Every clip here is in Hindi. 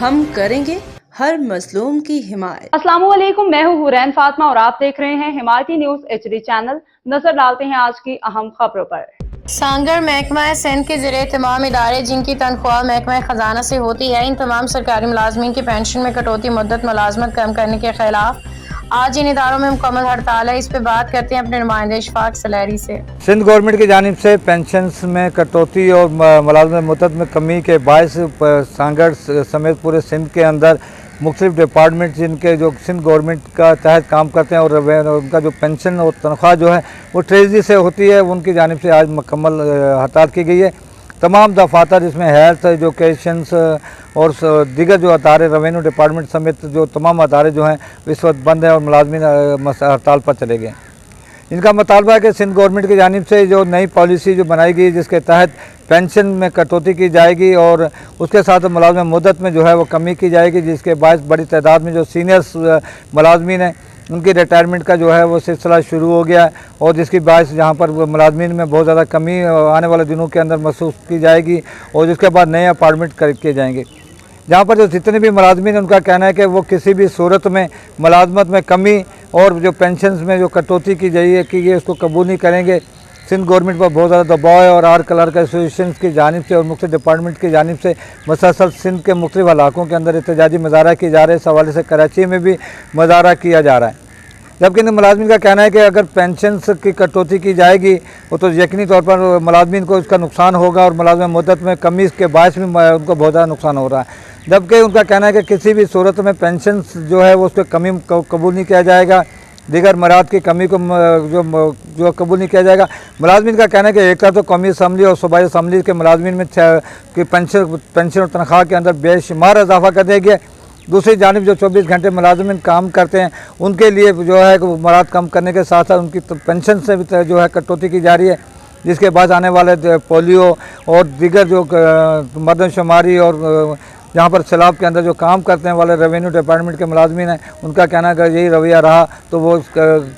हम करेंगे हर मजलूम की हिमायत। अस्सलाम वालेकुम, मैं हूँ हुरैन फातिमा और आप देख रहे हैं हिमायती न्यूज HD चैनल। नजर डालते हैं आज की अहम खबरों पर। सांगर महकमा सिंध के ज़रिए तमाम इदारे जिनकी तनख्वाह महकमा खजाना से होती है, इन तमाम सरकारी मुलाजमीन की पेंशन में कटौती मुद्दत मुलाजमत कम करने के खिलाफ आज इन इदारों में मुकम्मल हड़ताल है। इस पे बात करते हैं अपने नुमाइंदे इशफाक सलैरी से। सिंध गवर्नमेंट की जानिब से पेंशन में कटौती और मुलाजमत मुद्दत में कमी के बायस सांगर समेत पूरे सिंध के अंदर मुख्तलिफ डिपार्टमेंट जिनके जो सिंध गवर्नमेंट का तहत काम करते हैं और उनका जो पेंशन और तनख्वाह जो है वो ट्रेजरी से होती है, उनकी जानिब से आज मुकम्मल हड़ताल की गई है। तमाम दफातर जिसमें हेल्थ, एजुकेशन और दीगर जो अदारे, रेवेन्यू डिपार्टमेंट समेत जो तमाम अदारे जो हैं इस वक्त बंद हैं और मुलाजमीन हड़ताल पर चले गए। इनका मुतालबा है कि सिंध गवर्नमेंट की जानिब से जो नई पॉलिसी जो बनाई गई जिसके तहत पेंशन में कटौती की जाएगी और उसके साथ मुलाजमत मुद्दत में जो है वो कमी की जाएगी, जिसके बायस बड़ी तादाद में जो सीनियर्स मुलाजमीन हैं उनकी रिटायरमेंट का जो है वो सिलसिला शुरू हो गया है और जिसकी बायस जहाँ पर मुलाजमीन में बहुत ज़्यादा कमी आने वाले दिनों के अंदर महसूस की जाएगी और जिसके बाद नए अपार्टमेंट किए जाएंगे। जहाँ पर जो जितने भी मुलाजमीन उनका कहना है कि वो किसी भी सूरत में मुलाजमत में कमी और जो पेंशन में जो कटौती की जाइए कि ये उसको कबूल नहीं करेंगे। सिंध गवर्नमेंट पर बहुत ज़्यादा दबाव है और आर क्लर्क एसोसिएशन की जानिब से और मुख्तलिफ डिपार्टमेंट की जानिब से मसलसल सिंध के मुख्तलिफ इलाकों के अंदर एहतजाजी मुजाहरा किए जा रहे हैं। इस हवाले से कराची में भी मुजाहरा किया जा रहा है। जबकि इन मुलाजमीन का कहना है कि अगर पेंशन की कटौती की जाएगी वो तो यकीनी तौर पर मुलाजमीन को इसका नुकसान होगा और मुलाजमत मुद्दत में कमी के बायस भी उनको बहुत ज़्यादा नुकसान हो रहा है। जबकि उनका कहना है कि किसी भी सूरत में पेंशन जो है वो उसको कमी कबूल नहीं किया जाएगा, दीगर मराद की कमी को जो कबूल नहीं किया जाएगा। मुलाजमीन का कहना है कि एक तरफ तो कौमी असम्बली और सूबाई असम्बली के मुलाजमीन में की पेंशन और तनख्वाह के अंदर बेशुमार इजाफा कर दिया गया, दूसरी जानिब जो 24 घंटे मुलाजमीन काम करते हैं उनके लिए जो है मराद कम करने के साथ साथ उनकी पेंशन से भी जो है कटौती की जा रही है, जिसके बाद आने वाले पोलियो और दीगर जो मरदमशुमारी और जहाँ पर सैलाब के अंदर जो काम करते हैं वाले रेवेन्यू डिपार्टमेंट के मुलाजमीन हैं उनका कहना है अगर यही रवैया रहा तो वो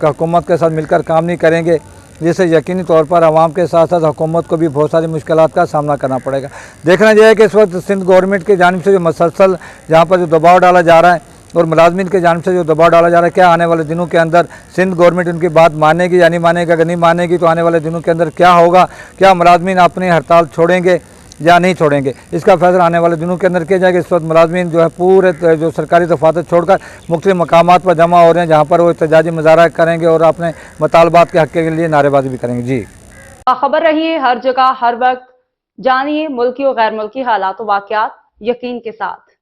हुकूमत के साथ मिलकर काम नहीं करेंगे, जिससे यकीनी तौर पर आवाम के साथ साथ हुकूमत को भी बहुत सारी मुश्किलात का सामना करना पड़ेगा। देखना चाहिए कि इस वक्त सिंध गवर्नमेंट की जानिब से जो मसलसल जहाँ पर जो दबाव डाला जा रहा है और मुलाजमीन की जानिब से जो दबाव डाला जा रहा है, क्या आने वाले दिनों के अंदर सिंध गवर्नमेंट उनकी बात मानेगी या नहीं मानेगी। अगर नहीं मानेगी तो आने वाले दिनों के अंदर क्या होगा, क्या मुलाजमीन अपनी हड़ताल छोड़ेंगे या नहीं छोड़ेंगे, इसका फैसला आने वाले दिनों के अंदर किया जाएगा। इस वक्त मुलाजमीन जो है पूरे जो सरकारी दफातर छोड़कर मुख्तलिफ मकामात पर जमा हो रहे हैं जहाँ पर वो एहतजाजी मुजाहरा करेंगे और अपने मुतालबात के हक़ के लिए नारेबाजी भी करेंगे। जी खबर रहिए हर जगह हर वक्त, जानिए मुल्की और गैर मुल्की हालात व वाक़यात यकीन के साथ।